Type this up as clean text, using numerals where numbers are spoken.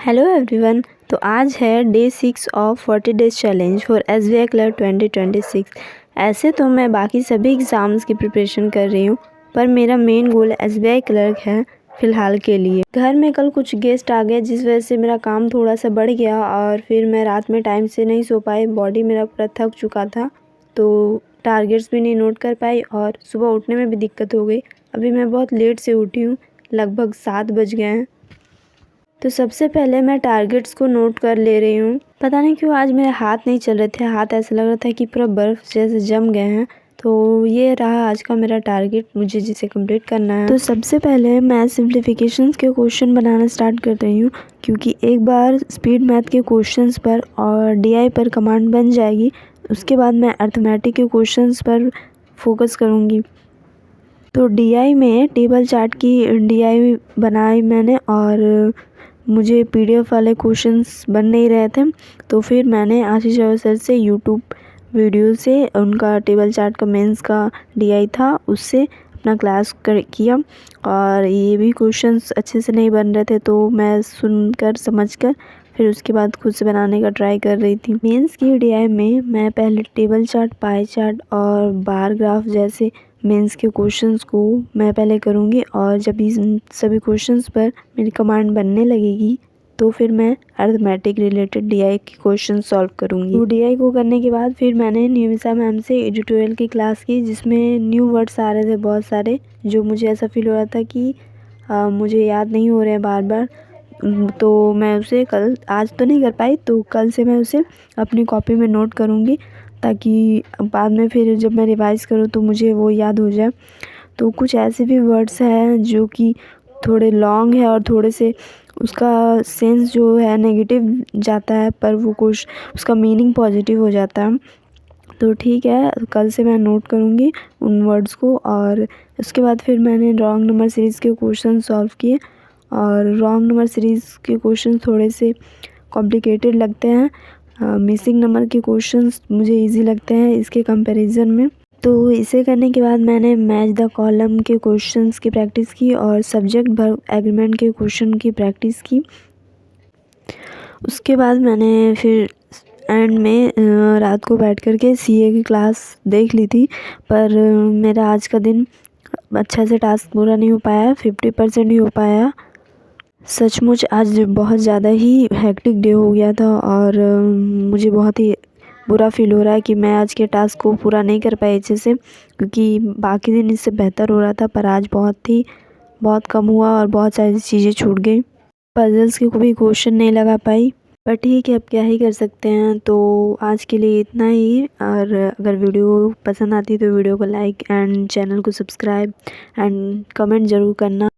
Hello everyone. तो आज है day 6 of 40 days challenge for SBI clerk 2026। ऐसे तो मैं बाकी सभी एग्ज़ाम्स की प्रिपरेशन कर रही हूँ, पर मेरा मेन गोल SBI क्लर्क है फ़िलहाल के लिए। घर में कल कुछ गेस्ट आ गए, जिस वजह से मेरा काम थोड़ा सा बढ़ गया और फिर मैं रात में टाइम से नहीं सो पाई। बॉडी मेरा पूरा थक चुका था, तो टारगेट्स भी नहीं नोट कर पाई और सुबह उठने में भी दिक्कत हो गई। अभी मैं बहुत लेट से उठी हूँ, लगभग 7 बज गए हैं। तो सबसे पहले मैं टारगेट्स को नोट कर ले रही हूँ। पता नहीं क्यों आज मेरे हाथ नहीं चल रहे थे, हाथ ऐसा लग रहा था कि पूरा बर्फ़ जैसे जम गए हैं। तो ये रहा आज का मेरा टारगेट, मुझे जिसे कंप्लीट करना है। तो सबसे पहले मैं सिम्प्लीफिकेशंस के क्वेश्चन बनाना स्टार्ट कर रही हूँ, क्योंकि एक बार स्पीड मैथ के क्वेश्चंस पर और DI पर कमांड बन जाएगी, उसके बाद मैं अर्थमेटिक के क्वेश्चंस पर फोकस करूँगी। तो DI में टेबल चार्ट की DI बनाई मैंने और मुझे PDF वाले क्वेश्चंस बन नहीं रहे थे, तो फिर मैंने आशीष अवस्थी से यूट्यूब वीडियो से उनका टेबल चार्ट का मेंस का DI था, उससे अपना क्लास किया। और ये भी क्वेश्चंस अच्छे से नहीं बन रहे थे, तो मैं सुनकर समझकर फिर उसके बाद खुद से बनाने का ट्राई कर रही थी। मेंस की DI में मैं पहले टेबल चार्ट, पाई चार्ट और बार ग्राफ जैसे मेंस के क्वेश्चंस को मैं पहले करूँगी, और जब इन सभी क्वेश्चंस पर मेरी कमांड बनने लगेगी तो फिर मैं अर्थमेटिक रिलेटेड DI के क्वेश्चन सॉल्व करूँगी। तो DI को करने के बाद फिर मैंने नियमिसा मैम से एडिटोरियल की क्लास की, जिसमें न्यू वर्ड्स आ रहे थे बहुत सारे, जो मुझे ऐसा फील हो रहा था कि मुझे याद नहीं हो रहे हैं बार बार। तो मैं उसे कल, आज तो नहीं कर पाई, तो कल से मैं उसे अपनी कॉपी में नोट करूँगी, ताकि बाद में फिर जब मैं रिवाइज़ करूँ तो मुझे वो याद हो जाए। तो कुछ ऐसे भी वर्ड्स हैं जो कि थोड़े लॉन्ग है और थोड़े से उसका सेंस जो है नेगेटिव जाता है, पर वो कुछ उसका मीनिंग पॉजिटिव हो जाता है। तो ठीक है, कल से मैं नोट करूँगी उन वर्ड्स को। और उसके बाद फिर मैंने रॉन्ग नंबर सीरीज़ के क्वेश्चन सॉल्व किए, और रॉन्ग नंबर सीरीज़ के क्वेश्चन थोड़े से कॉम्प्लिकेटेड लगते हैं। मिसिंग नंबर के क्वेश्चंस मुझे इजी लगते हैं इसके कंपैरिजन में। तो इसे करने के बाद मैंने मैच द कॉलम के क्वेश्चंस की प्रैक्टिस की और सब्जेक्ट वर्ब एग्रीमेंट के क्वेश्चन की प्रैक्टिस की। उसके बाद मैंने फिर एंड में रात को बैठ कर के CA की क्लास देख ली थी, पर मेरा आज का दिन अच्छा से टास्क पूरा नहीं हो पाया, 50% ही हो पाया। सचमुच आज बहुत ज़्यादा ही हेक्टिक डे हो गया था, और मुझे बहुत ही बुरा फील हो रहा है कि मैं आज के टास्क को पूरा नहीं कर पाई अच्छे से, क्योंकि बाकी दिन इससे बेहतर हो रहा था, पर आज बहुत कम हुआ और बहुत सारी चीज़ें छूट गई। पजल्स के कोई क्वेश्चन नहीं लगा पाई, पर ठीक है, अब क्या ही कर सकते हैं। तो आज के लिए इतना ही, और अगर वीडियो पसंद आती है तो वीडियो को लाइक एंड चैनल को सब्सक्राइब एंड कमेंट ज़रूर करना।